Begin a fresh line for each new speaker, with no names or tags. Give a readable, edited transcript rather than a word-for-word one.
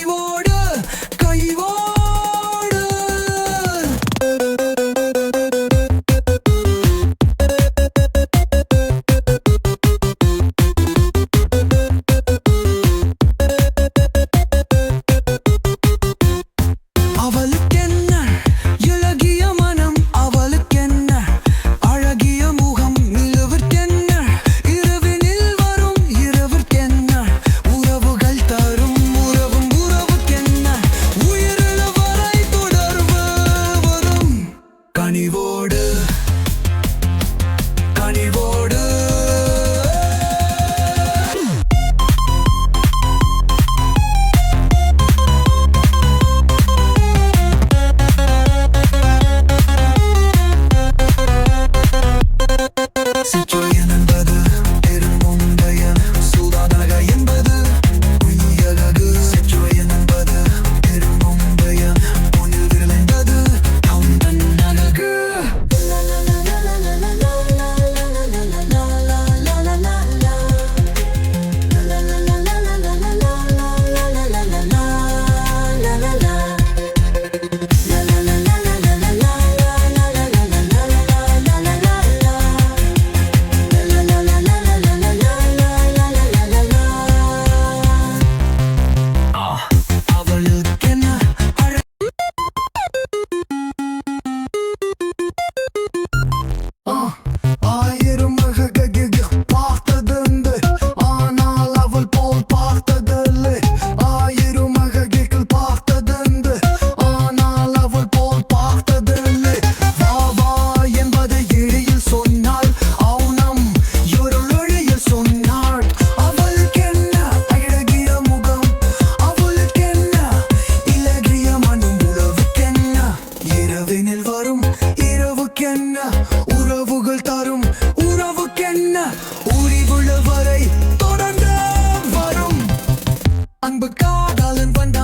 கனிவோடு கைவோடு அவளுக்கென்ன இளகிய மனம், அவளுக்கென்ன அழகிய முகம், நிலவிற்கென்ன இரவினில் வரும் இரவிற்கென்ன உறவுகள் தரும் உறவும் உறவுக்கென்ன உயிரிழ வரை தொடர்பு வரும் கனிவோடு கனிவோடு சிற்றுயன் என்பது பெருமுந்தைய சூதாதனக என்பது உயலகு. சிற்றுயன் என்பது பெருமுந்தைய பொன்னில் விரல் என்பது கவுந்தன் அழகு. அவளுக்கென்ன ஆயிரம் மககைகள் பார்த்ததுண்டு, ஆனால் அவள் போல் பார்த்ததில்லை. ஆயிரம் மககைகள் பார்த்ததுண்டு, ஆனால் அவள் போல் பார்த்ததில்லை. வா வா என்பதை எழில் சொன்னாள், அவனம் இருளொழியில் சொன்னாள். அவளுக்கென்ன அழகிய முகம், அவளுக்கென்ன இலகிய மனம், உறவுக்கென்ன இரவினில் வரும் இரவுக்கென்ன உறவுகள் தரும் உறவுக்கென்ன உரிவுள்ள வரை தொடர்ந்து வரும் அன்பு காதலன் வந்த